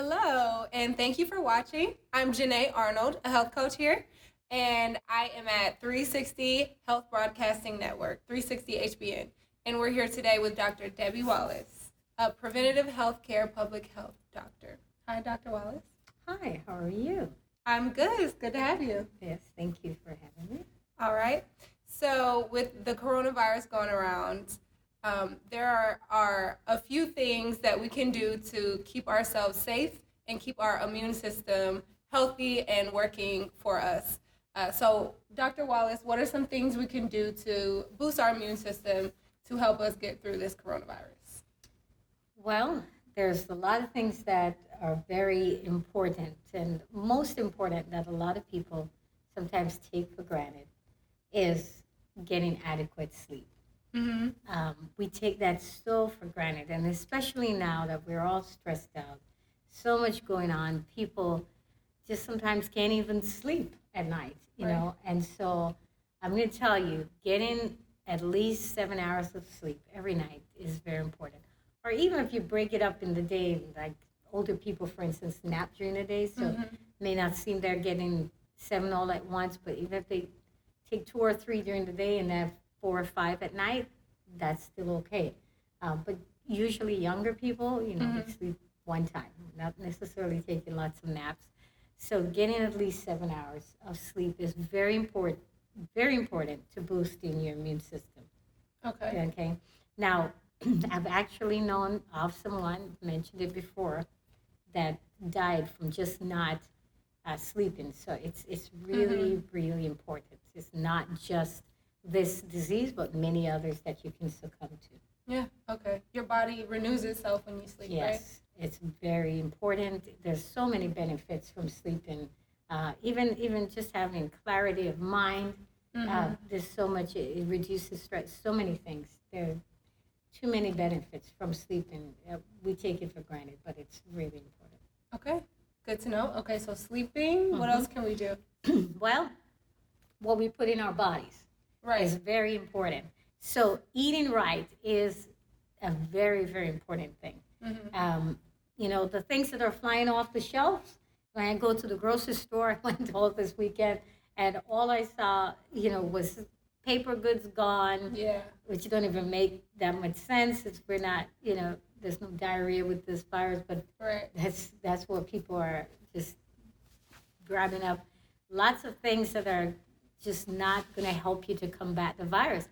Hello, and thank you for watching. I'm Janae Arnold, a health coach here, and I am at 360 Health Broadcasting Network, 360 HBN, and we're here today with Dr. Debbie Wallace, a preventative healthcare public health doctor. Hi, Dr. Wallace. Hi, how are you? I'm good. It's good to have you. Yes, thank you for having me. All right. So, with the coronavirus going around, there are a few things that we can do to keep ourselves safe and keep our immune system healthy and working for us. So, Dr. Wallace, what are some things we can do to boost our immune system to help us get through this coronavirus? Well, there's a lot of things that are very important, and most important that a lot of people sometimes take for granted is getting adequate sleep. Mm-hmm. We take that so for granted, and especially now that we're all stressed out, so much going on, people just sometimes can't even sleep at night, you Right. know, and so I'm going to tell you, getting at least 7 hours of sleep every night is very important. Or even if you break it up in the day, like older people, for instance, nap during the day, so may not seem they're getting 7 all at once, but even if they take 2 or 3 during the day and have 4 or 5 at night, that's still okay. But usually younger people, you know, they sleep one time, not necessarily taking lots of naps. So getting at least 7 hours of sleep is very important to boosting your immune system. Okay. Okay. Now, I've actually known of someone, mentioned it before, that died from just not sleeping. So it's really, really important. It's not just this disease, but many others that you can succumb to. Yeah, okay. Your body renews itself when you sleep, right? Yes, it's very important. There's so many benefits from sleeping. Even just having clarity of mind. There's so much. It reduces stress. So many things. There are too many benefits from sleeping. We take it for granted, but it's really important. Okay, good to know. Okay, so sleeping, what else can we do? Well, what we put in our bodies is very important. So eating right is a very, very important thing. You know, the things that are flying off the shelves, when I go to the grocery store, I went all this weekend, and all I saw, you know, was paper goods gone, which don't even make that much sense. We're not, you know, there's no diarrhea with this virus, but that's what people are just grabbing up. Lots of things that are just not going to help you to combat the virus.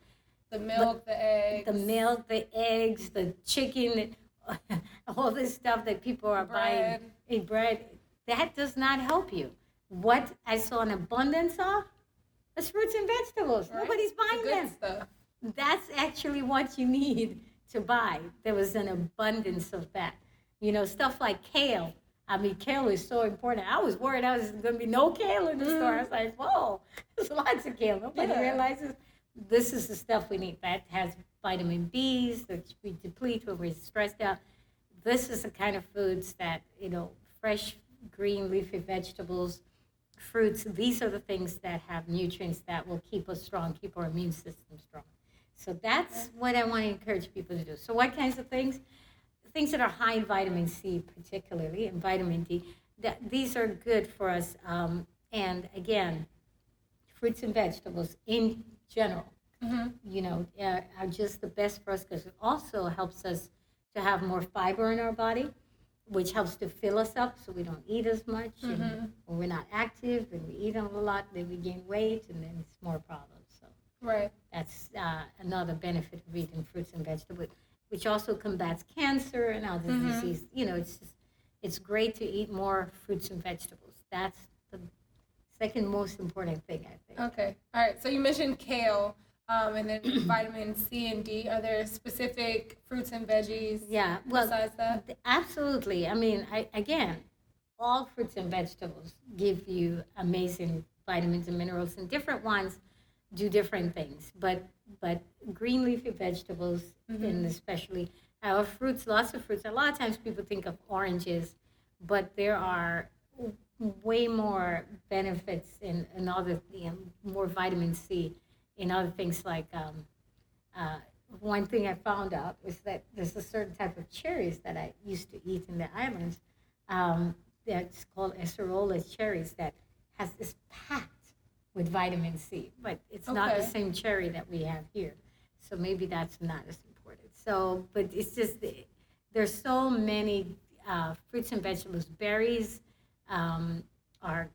The milk, the eggs, the chicken, all this stuff that people are buying, bread, that does not help you. What I saw an abundance of is fruits and vegetables. Right. Nobody's buying them. Stuff. That's actually what you need to buy. There was an abundance of that. You know, stuff like kale. I mean, kale is so important. I was worried I was going to be no kale in the store. I was like, whoa, there's lots of kale. Nobody realizes this is the stuff we need. That has vitamin Bs that we deplete when we're stressed out. This is the kind of foods that, you know, fresh, green, leafy vegetables, fruits, these are the things that have nutrients that will keep us strong, keep our immune system strong. So that's what I want to encourage people to do. So what kinds of things? Things that are high in vitamin C particularly, and vitamin D, these are good for us. And again, fruits and vegetables in general, you know, are just the best for us because it also helps us to have more fiber in our body, which helps to fill us up so we don't eat as much. And when we're not active and we eat a lot, then we gain weight and then it's more problems. So that's another benefit of eating fruits and vegetables, which also combats cancer and other diseases. You know, it's great to eat more fruits and vegetables. That's the second most important thing, I think. Okay. All right. So you mentioned kale and then vitamin C and D. Are there specific fruits and veggies besides that? Absolutely. I mean, again, all fruits and vegetables give you amazing vitamins and minerals, and different ones do different things. But green leafy vegetables, and especially fruits, lots of fruits. A lot of times people think of oranges, but there are way more benefits in other, more vitamin C in other things like one thing I found out is that there's a certain type of cherries that I used to eat in the islands that's called acerola cherries that is packed with vitamin C, but it's not the Okay. same cherry that we have here. So maybe that's not as important. So, but it's just there's so many fruits and vegetables. Berries are,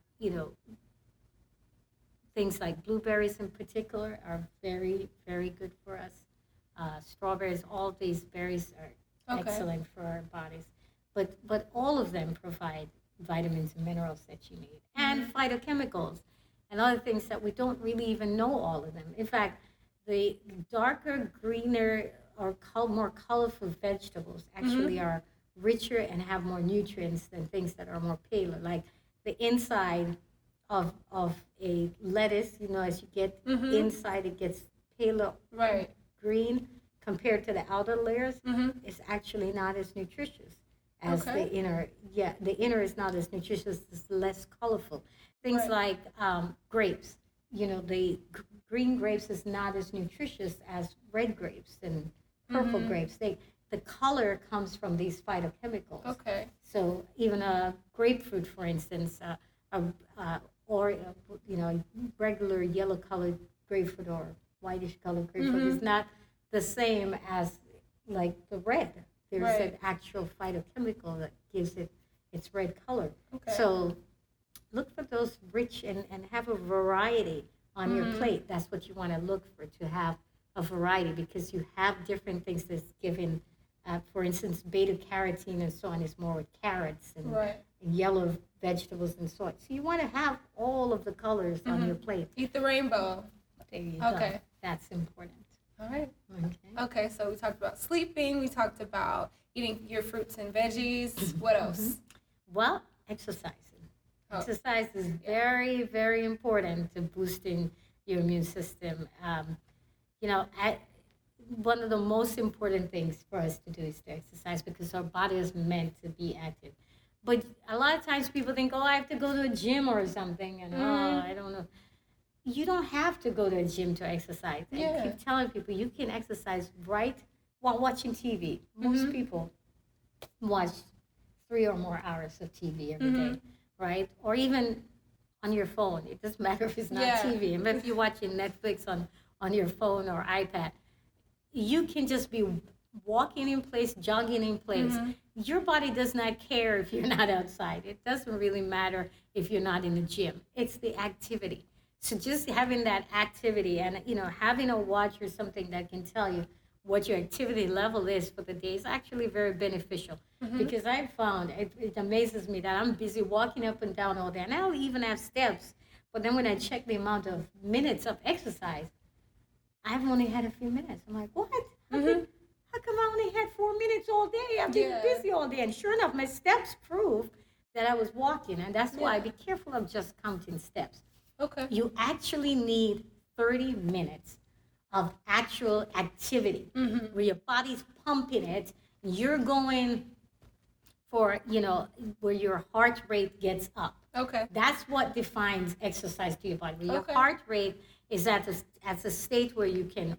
things like blueberries in particular are very, very good for us. Strawberries, all these berries are Okay. excellent for our bodies. But all of them provide vitamins and minerals that you need, and phytochemicals and other things that we don't really even know all of them. In fact, the darker, greener, or more colorful vegetables actually are richer and have more nutrients than things that are more paler. Like the inside of a lettuce, as you get inside, it gets paler Right. green compared to the outer layers. Mm-hmm. Is actually not as nutritious as Okay. the inner. Yeah, the inner is not as nutritious, it's less colorful. Things Right. like grapes. The green grapes is not as nutritious as red grapes and purple grapes. The color comes from these phytochemicals. Okay. So even a grapefruit, for instance, or regular yellow colored grapefruit or whitish colored grapefruit is not the same as like the red. There's Right. an actual phytochemical that gives it its red color. Okay. So look for those rich and have a variety on your plate. That's what you want to look for, to have a variety, because you have different things that's given. For instance, beta carotene and so on is more with carrots and, Right. and yellow vegetables and so on. So you want to have all of the colors on your plate. Eat the rainbow. There you Okay. go. That's important. All right. Okay. Okay, so we talked about sleeping. We talked about eating your fruits and veggies. What else? Well, exercising. Oh. Exercise is very, very important to boosting your immune system. One of the most important things for us to do is to exercise, because our body is meant to be active. But a lot of times people think, I have to go to a gym or something, and I don't know. You don't have to go to a gym to exercise. I Yeah. keep telling people you can exercise right while watching TV. Most people watch 3 or more hours of TV every day, right? Or even on your phone. It doesn't matter if it's not Yeah. TV. And if you're watching Netflix on your phone or iPad, you can just be walking in place, jogging in place. Your body does not care if you're not outside. It doesn't really matter if you're not in the gym. It's the activity. So just having that activity and, having a watch or something that can tell you what your activity level is for the day is actually very beneficial. Because I've found, it amazes me that I'm busy walking up and down all day. And I don't even have steps. But then when I check the amount of minutes of exercise, I've only had a few minutes. I'm like, what? How come I only had 4 minutes all day? I've been Yeah. busy all day. And sure enough, my steps prove that I was walking. And that's why be careful of just counting steps. Okay. You actually need 30 minutes of actual activity where your body's pumping it. You're going for, where your heart rate gets up. Okay. That's what defines exercise to your body. Where your Okay. heart rate is at a state where you can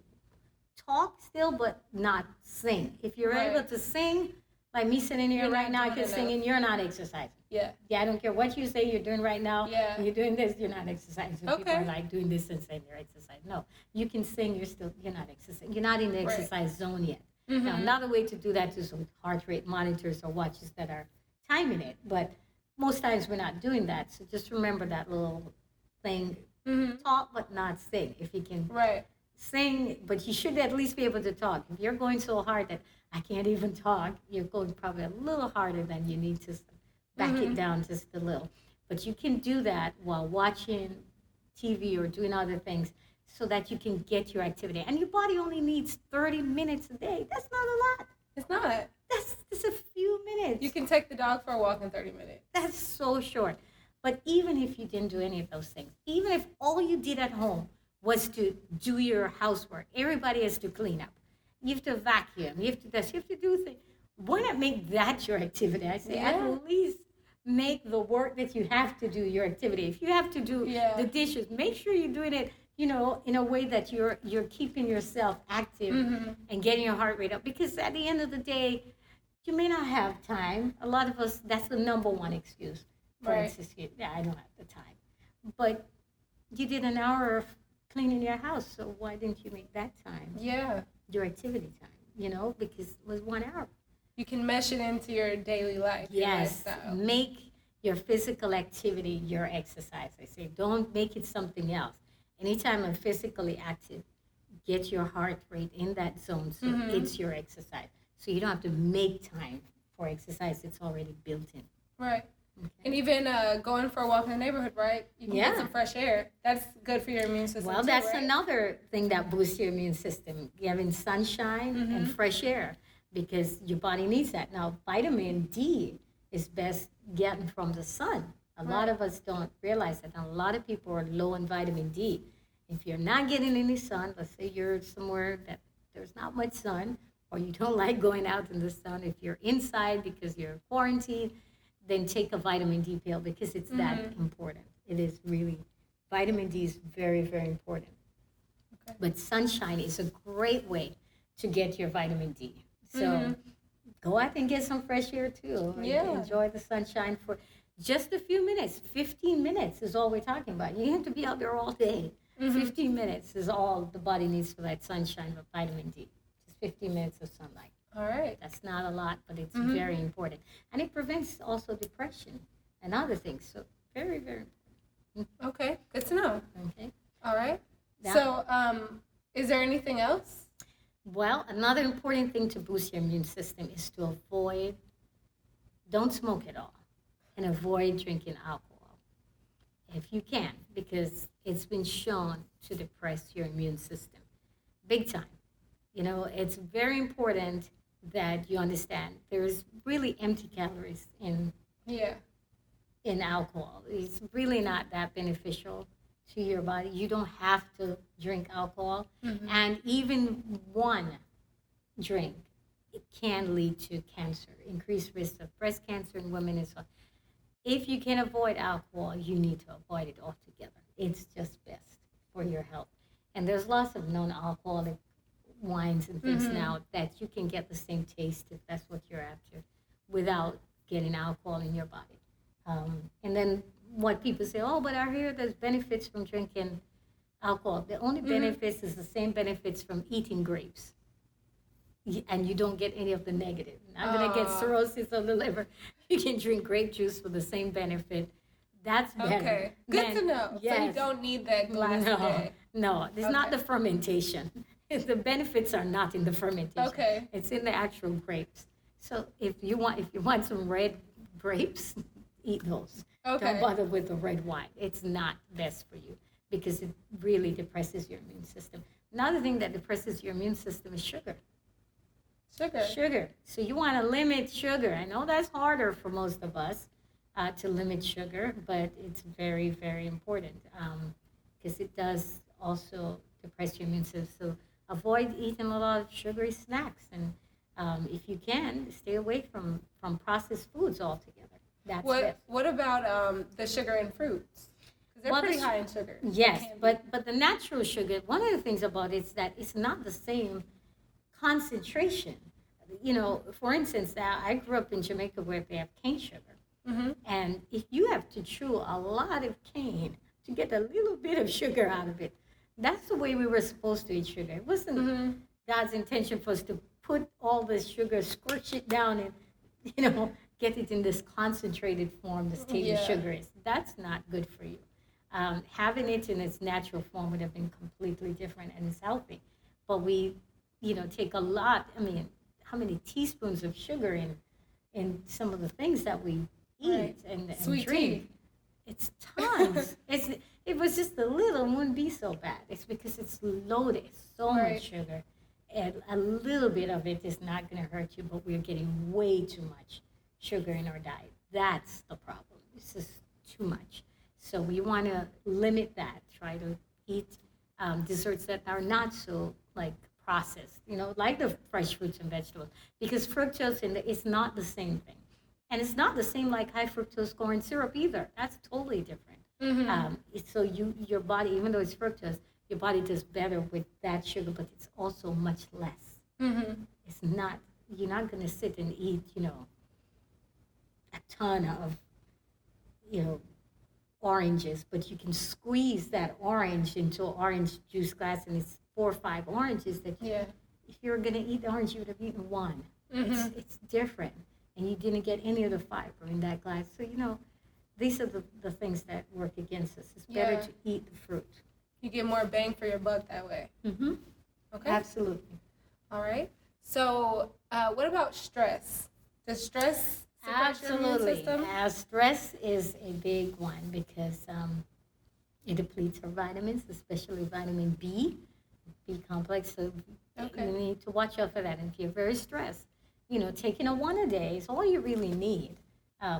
talk still but not sing. If you're Right. able to sing, like me sitting here You're right not now, I doing can sing, enough. and you're not exercising. Yeah. Yeah, I don't care what you say you're doing right now. Yeah. You're doing this, you're not exercising. People Okay. are like doing this and saying they're exercising. No, you can sing, you're not exercising. You're not in the Right. exercise zone yet. Now, another way to do that is with heart rate monitors or watches that are timing it. But most times we're not doing that. So just remember that little thing. Talk but not sing. If you can Right. sing, but you should at least be able to talk. If you're going so hard that I can't even talk, you're going probably a little harder than you need to back it down just a little. But you can do that while watching TV or doing other things so that you can get your activity. And your body only needs 30 minutes a day. That's not a lot. It's not. That's just a few minutes. You can take the dog for a walk in 30 minutes. That's so short. But even if you didn't do any of those things, even if all you did at home was to do your housework, everybody has to clean up. You have to vacuum. You have to this. You have to do things. Why not make that your activity? I say, Yeah. at least make the work that you have to do your activity. If you have to do Yeah. the dishes, make sure you're doing it, in a way that you're keeping yourself active and getting your heart rate up. Because at the end of the day, you may not have time. A lot of us, that's the number one excuse. For Right. instance, yeah, I don't have the time. But you did an hour of cleaning your house, so why didn't you make that time Yeah. your activity time? Because it was 1 hour. You can mesh it into your daily life, your Yes, lifestyle. make your physical activity your exercise. I say, don't make it something else. Anytime I'm physically active, get your heart rate in that zone so it's your exercise. So you don't have to make time for exercise, it's already built in. Right. Okay. And even going for a walk in the neighborhood, right? You can Yeah. get some fresh air. That's good for your immune system. Well, too, that's right? another thing that boosts your immune system, having sunshine and fresh air, because your body needs that. Now, vitamin D is best getting from the sun. A lot of us don't realize that. And a lot of people are low in vitamin D. If you're not getting any sun, let's say you're somewhere that there's not much sun, or you don't like going out in the sun, if you're inside because you're quarantined, then take a vitamin D pill because it's that important. It is really, vitamin D is very, very important. Okay. But sunshine is a great way to get your vitamin D. So go out and get some fresh air too. And Yeah. enjoy the sunshine for just a few minutes. 15 minutes is all we're talking about. You have to be out there all day. 15 minutes is all the body needs for that sunshine with vitamin D. Just 15 minutes of sunlight. All right. That's not a lot, but it's very important. And it prevents also depression and other things. So very, very Okay. Good to know. important. Okay. All right. Yeah. So, is there anything else? Well, another important thing to boost your immune system is to don't smoke at all, and avoid drinking alcohol if you can, because it's been shown to depress your immune system big time. It's very important that you understand there's really empty calories Yeah. in alcohol. It's really not that beneficial to your body. You don't have to drink alcohol. And even one drink, it can lead to cancer, increased risk of breast cancer in women as well. If you can avoid alcohol, you need to avoid it altogether. It's just best for your health. And there's lots of non-alcoholic wines and things now that you can get the same taste if that's what you're after without getting alcohol in your body. And then what people say, oh, but I hear there's benefits from drinking alcohol. The only benefits is the same benefits from eating grapes. And you don't get any of the negative. Not going to get cirrhosis of the liver. You can drink grape juice for the same benefit. That's better. Okay. Good to know. Yes. So you don't need that glass a day. No, it's not the fermentation. The benefits are not in the fermentation. Okay. It's in the actual grapes. So if you want some red grapes, eat those. Okay. Don't bother with the red wine. It's not best for you because it really depresses your immune system. Another thing that depresses your immune system is sugar. Sugar. So you want to limit sugar. I know that's harder for most of us to limit sugar, but it's very, very important because it does also depress your immune system. So avoid eating a lot of sugary snacks, and if you can, stay away from processed foods altogether. That's best. What about the sugar in fruits? Because they're pretty high in sugar. Yes, but the natural sugar, one of the things about it is that it's not the same concentration. For instance, I grew up in Jamaica where they have cane sugar. And if you have to chew a lot of cane to get a little bit of sugar out of it, that's the way we were supposed to eat sugar. It wasn't God's intention for us to put all this sugar, squish it down and, get it in this concentrated form this table sugar is. That's not good for you. Having it in its natural form would have been completely different and it's healthy. But we, take a lot, how many teaspoons of sugar in some of the things that we eat and Sweet drink. tea. It's tons. It was just a little, it wouldn't be so bad. It's because it's loaded, so much sugar. And a little bit of it is not going to hurt you, but we're getting way too much sugar in our diet. That's the problem. It's just too much. So we want to limit that. Try to eat desserts that are not so processed, like the fresh fruits and vegetables, because fructose it's not the same thing. And it's not the same like high fructose corn syrup either. That's totally different. So your body, even though it's fructose, your body does better with that sugar, but it's also much less. It's not you're not going to sit and eat, a ton of, oranges, but you can squeeze that orange into an orange juice glass, and it's 4 or 5 oranges that if you were going to eat the orange, you would have eaten one. It's different, and you didn't get any of the fiber in that glass. So, these are the things that work against us. It's better to eat the fruit. You get more bang for your buck that way. Mm-hmm. Okay. Absolutely. All right. So, what about stress? Does stress suppress your immune system? Stress is a big one because it depletes our vitamins, especially vitamin B complex. So you need to watch out for that. And if you're very stressed, taking a one a day is all you really need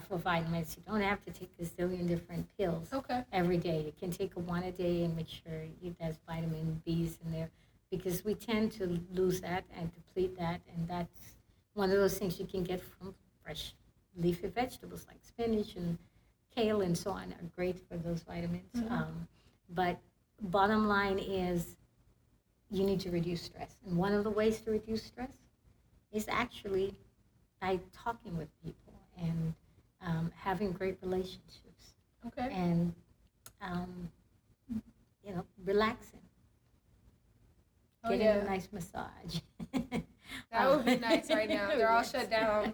for vitamins. You don't have to take a zillion different pills every day. You can take a one a day and make sure there's vitamin B's in there, because we tend to lose that and deplete that, and that's one of those things you can get from fresh leafy vegetables like spinach and kale and so on are great for those vitamins. But bottom line is you need to reduce stress. And one of the ways to reduce stress is actually by talking with people and having great relationships. And, relaxing. Getting a nice massage. That would be nice right now. They're all shut down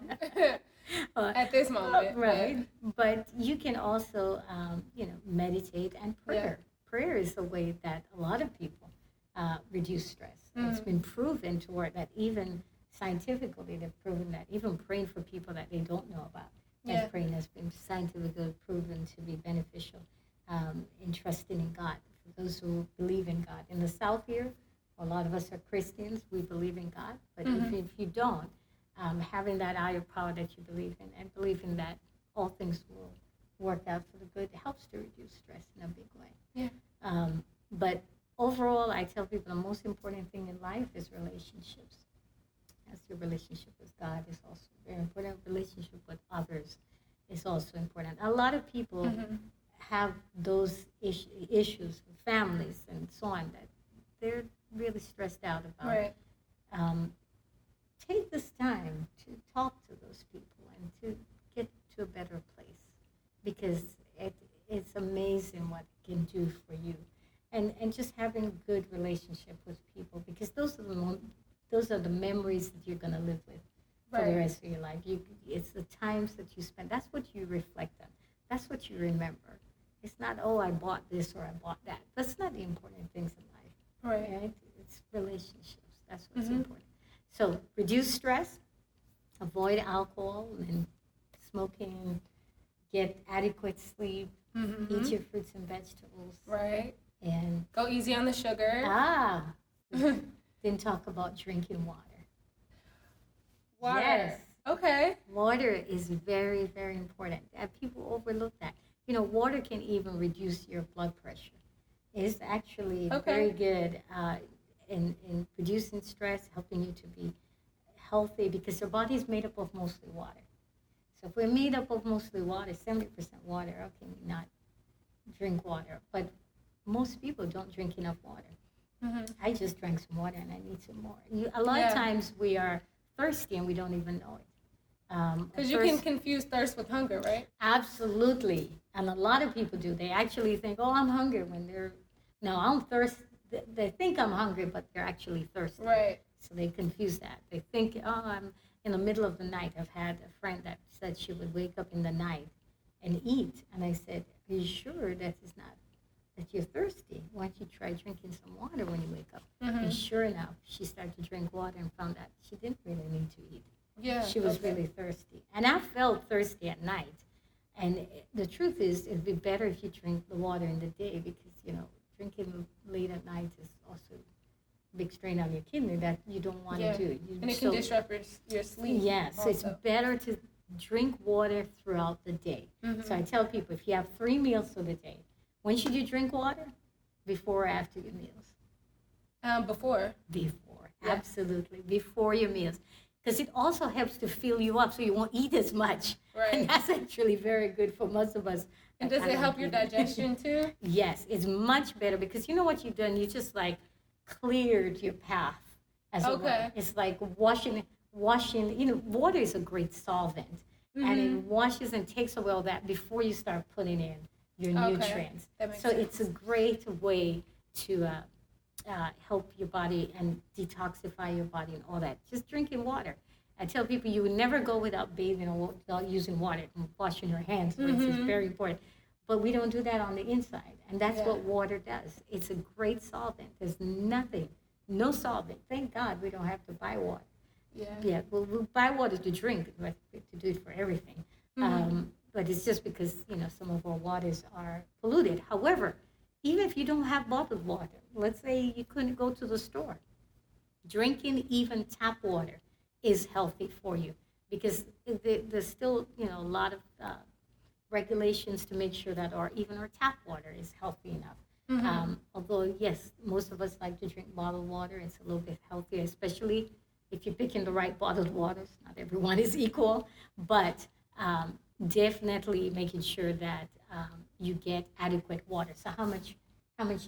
at this moment. Right. But you can also, meditate and prayer. Prayer is a way that a lot of people reduce stress. It's been proven to work, that even scientifically, they've proven that even praying for people that they don't know about, that praying has been scientifically proven to be beneficial in trusting in God. For those who believe in God. In the South here, a lot of us are Christians. We believe in God. But if you don't, having that higher power that you believe in and believing that all things will work out for the good helps to reduce stress in a big way. But overall, I tell people the most important thing in life is relationships. As your relationship with God is also very important. Relationship with others is also important. A lot of people have those issues with families and so on that they're really stressed out about. Take this time to talk to those people and to get to a better place, because it's amazing what it can do for you. And just having a good relationship with people, because those are the memories that you're going to live with for the rest of your life. It's the times that you spend. That's what you reflect on. That's what you remember. It's not, I bought this or I bought that. That's not the important things in life. Right? It's relationships. That's what's important. So reduce stress, avoid alcohol and smoking, get adequate sleep, eat your fruits and vegetables. And go easy on the sugar. Didn't talk about drinking water. Yes. Okay. Water is very, very important. People overlook that. Water can even reduce your blood pressure. It's actually very good in reducing stress, helping you to be healthy, because your body is made up of mostly water. So if we're made up of mostly water, 70% water, how can we not drink water? But most people don't drink enough water. I just drank some water and I need some more. A lot of times we are thirsty and we don't even know it. Because you can confuse thirst with hunger, right? Absolutely. And a lot of people do. They actually think, I'm hungry, when I'm thirsty. They think I'm hungry, but they're actually thirsty. So they confuse that. They think, I'm in the middle of the night. I've had a friend that said she would wake up in the night and eat. And I said, are you sure that you're thirsty? Why don't you try drinking some water when you wake up? And sure enough, she started to drink water and found out she didn't really need to eat. She was really thirsty. And I felt thirsty at night. And the truth is, it'd be better if you drink the water in the day, because, drinking late at night is also a big strain on your kidney that you don't want to do. And it can disrupt your sleep. Yes, so it's better to drink water throughout the day. So I tell people, if you have 3 meals of the day, when should you drink water? Before or after your meals? Before. Absolutely. Before your meals. Because it also helps to fill you up so you won't eat as much. And that's actually very good for most of us. And does it help your digestion too? Yes, it's much better, because you know what you've done? You just cleared your path as it were. It's like washing washing, water is a great solvent. And it washes and takes away all that before you start putting in your nutrients. That makes So sense. it's a great way to help your body and detoxify your body and all that. Just drinking water. I tell people you would never go without bathing or without using water and washing your hands, for instance, very important. But we don't do that on the inside. And that's what water does. It's a great solvent. There's nothing, no solvent. Thank God we don't have to buy water. Yeah, we'll buy water to drink, but to do it for everything. But it's just because, some of our waters are polluted. However, even if you don't have bottled water, let's say you couldn't go to the store, drinking even tap water is healthy for you because there's still, a lot of regulations to make sure that even our tap water is healthy enough. Although, yes, most of us like to drink bottled water. It's a little bit healthier, especially if you're picking the right bottled waters. Not everyone is equal, but definitely making sure that you get adequate water. So how much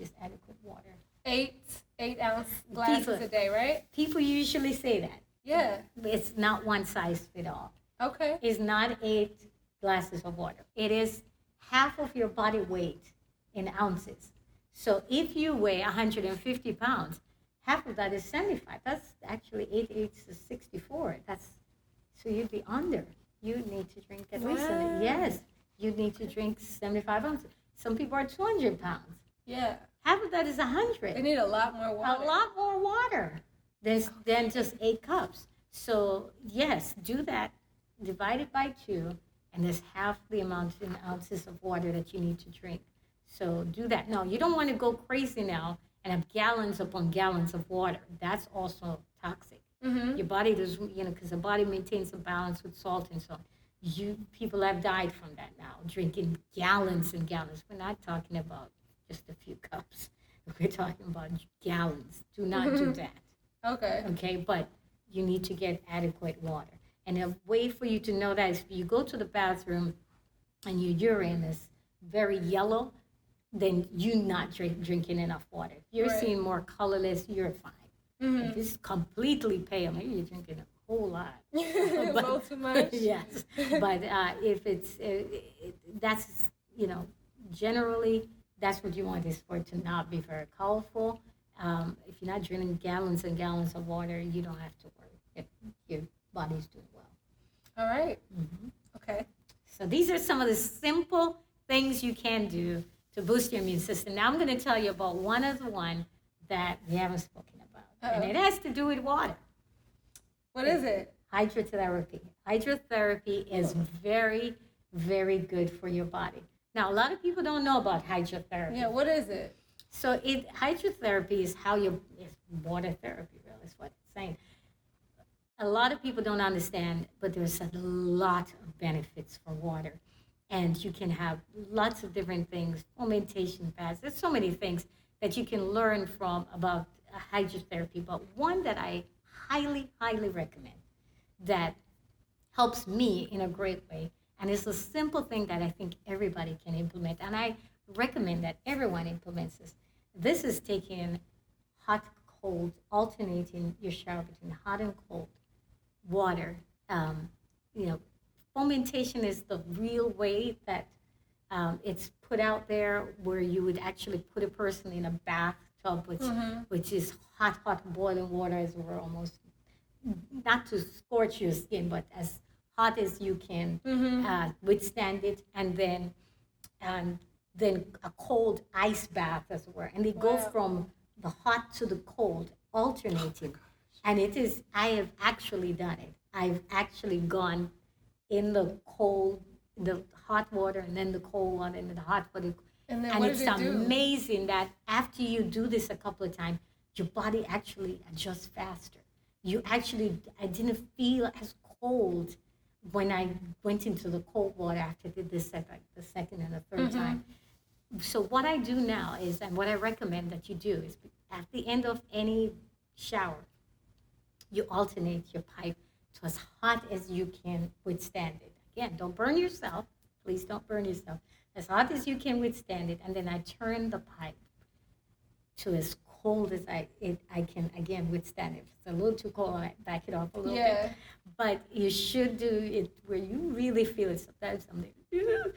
is adequate water? 8-ounce glasses a day, right? People usually say that. Yeah. It's not one size fit all. Okay. It's not 8 glasses of water. It is half of your body weight in ounces. So if you weigh 150 pounds, half of that is 75. That's actually 8 to 64. So you'd be under. You need to drink at least, yes, you need to drink 75 ounces. Some people are 200 pounds. Yeah. Half of that is 100. They need a lot more water. A lot more water than just 8 cups. So yes, do that. Divide it by 2, and there's half the amount in ounces of water that you need to drink. So do that. No, you don't want to go crazy now and have gallons upon gallons of water. That's also toxic. Your body does, because the body maintains a balance with salt and so on. People have died from that now, drinking gallons and gallons. We're not talking about just a few cups. We're talking about gallons. Do not do that. Okay. Okay, but you need to get adequate water. And a way for you to know that is if you go to the bathroom and your urine is very yellow, then you're not drinking enough water. If you're seeing more colorless, you're fine. If it's completely pale, maybe you're drinking a whole lot. A little too much. Yes, but if it's, that's, generally, that's what you want is for it to not be very colorful. If you're not drinking gallons and gallons of water, you don't have to worry if your body's doing well. All right. Okay. So these are some of the simple things you can do to boost your immune system. Now I'm going to tell you about one of the one that we haven't spoken about. And it has to do with water. What is it? Hydrotherapy. Hydrotherapy is very, very good for your body. Now, a lot of people don't know about hydrotherapy. Yeah, what is it? So hydrotherapy is it's water therapy, really, is what it's saying. A lot of people don't understand, but there's a lot of benefits for water. And you can have lots of different things, fermentation baths. There's so many things that you can learn from about hydrotherapy. But one that I highly, highly recommend that helps me in a great way, and it's a simple thing that I think everybody can implement, and I recommend that everyone implements this. This is taking hot, cold, alternating your shower between hot and cold water. Fermentation is the real way that it's put out there, where you would actually put a person in a bathtub, which is hot boiling water, as we're almost, not to scorch your skin, but as hot as you can withstand it, and then a cold ice bath, as it were. And they go from the hot to the cold, alternating. And I have actually done it. I've actually gone in the hot water, and then the cold water, and then the hot water. And And it's amazing that after you do this a couple of times, your body actually adjusts faster. I didn't feel as cold when I went into the cold water after I did this like the second and the third time. So what I do now is, and what I recommend that you do is, at the end of any shower, you alternate your pipe to as hot as you can withstand it. Again, don't burn yourself. Please don't burn yourself. As hot as you can withstand it. And then I turn the pipe to as cold as I can, again, withstand it. If it's a little too cold, I back it off a little Yeah. bit. But you should do it where you really feel it. Sometimes I'm like, "Ugh."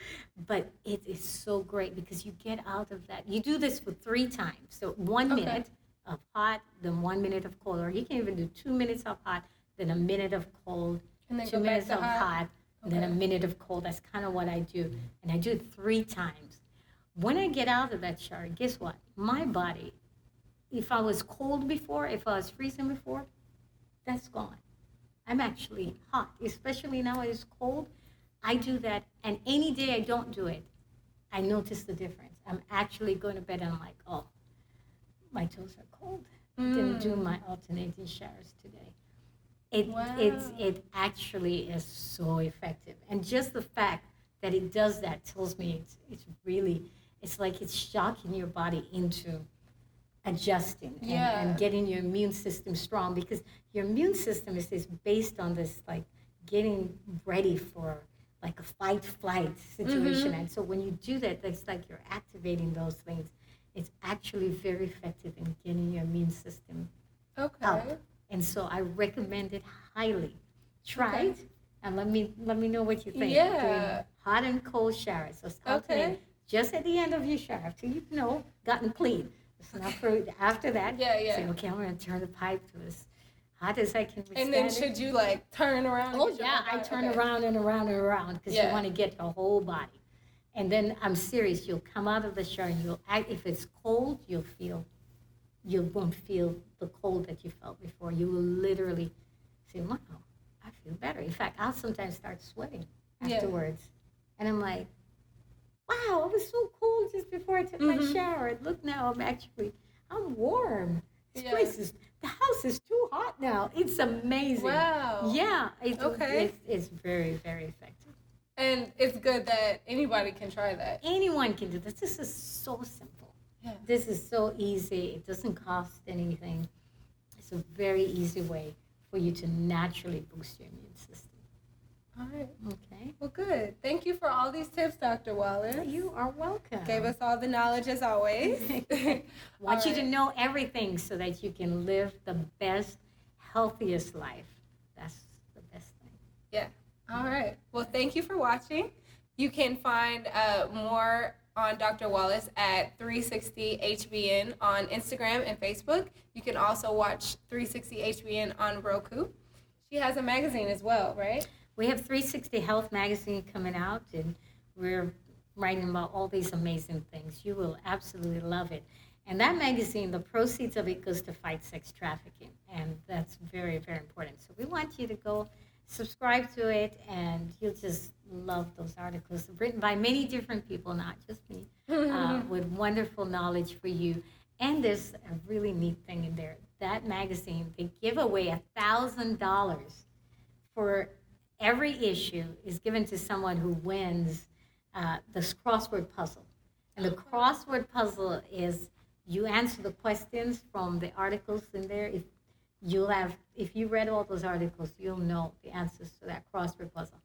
But it is so great because you get out of that. You do this for 3 times. So 1 Okay. minute of hot, then 1 minute of cold. Or you can even do 2 minutes of hot, then a minute of cold, And then 2 go back minutes to of hot. hot, and then a Okay. minute of cold. That's kind of what I do. And I do it 3 times. When I get out of that shower, guess what? My body, if I was cold before, if I was freezing before, that's gone. I'm actually hot, especially now it's cold. I do that, and any day I don't do it, I notice the difference. I'm actually going to bed and I'm like, oh, my toes are cold. I didn't do my alternating showers today. It actually is so effective, and just the fact that it does that tells me it's really, it's like it's shocking your body into adjusting and getting your immune system strong, because your immune system is based on this, like, getting ready for like a fight flight situation. And so when you do that, it's like you're activating those things. It's actually very effective in getting your immune system up. And so I recommend it highly. Try it and let me know what you think. Doing hot and cold showers. So alternate just at the end of your shower after you've gotten clean. It's not for after that. Say, okay, I'm going to turn the pipe to as hot as I can withstand. And then should you like turn around? Oh yeah, I turn around and around and around because you want to get the whole body. And then I'm serious. You'll come out of the shower and you'll act. If it's cold, you won't feel the cold that you felt before. You will literally say, wow, I feel better. In fact, I'll sometimes start sweating afterwards. And I'm like, wow, I was so cold just before I took my shower. Look now, I'm warm. The house is too hot now. It's amazing. Wow. Yeah. It's very, very effective. And it's good that anybody can try that. Anyone can do this. This is so simple. Yeah. This is so easy. It doesn't cost anything. It's a very easy way for you to naturally boost your immune system. All right. Okay. Well, good. Thank you for all these tips, Dr. Wallace. You are welcome. Gave us all the knowledge as always. Want you to know everything so that you can live the best, healthiest life. That's the best thing. Yeah. All right. Well, thank you for watching. You can find more on Dr. Wallace at 360HBN on Instagram and Facebook. You can also watch 360HBN on Roku. She has a magazine as well, right? We have 360 Health Magazine coming out, and we're writing about all these amazing things. You will absolutely love it. And that magazine, the proceeds of it goes to fight sex trafficking, and that's very, very important. So we want you to go subscribe to it, and you'll just love those articles written by many different people, not just me, with wonderful knowledge for you. And there's a really neat thing in there. That magazine, they give away $1,000 for every issue is given to someone who wins this crossword puzzle. And the crossword puzzle is you answer the questions from the articles in there. If you read all those articles, you'll know the answers to that crossword puzzle.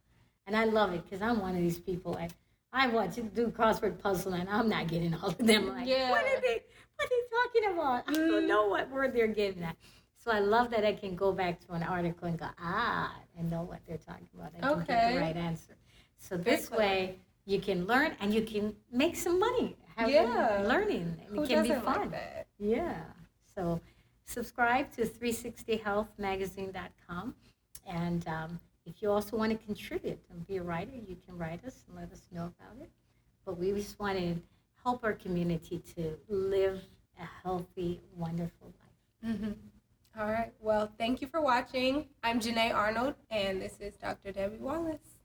And I love it because I'm one of these people. I want to do crossword puzzle and I'm not getting all of them. What are they talking about? I don't know what word they're getting at. So I love that I can go back to an article and go, and know what they're talking about. I can get the right answer. So this way you can learn and you can make some money learning. And it can be fun. Like that? Yeah. So subscribe to 360healthmagazine.com. And if you also want to contribute and be a writer, you can write us and let us know about it. But we just want to help our community to live a healthy, wonderful life. Mm-hmm. All right. Well, thank you for watching. I'm Janae Arnold, and this is Dr. Debbie Wallace.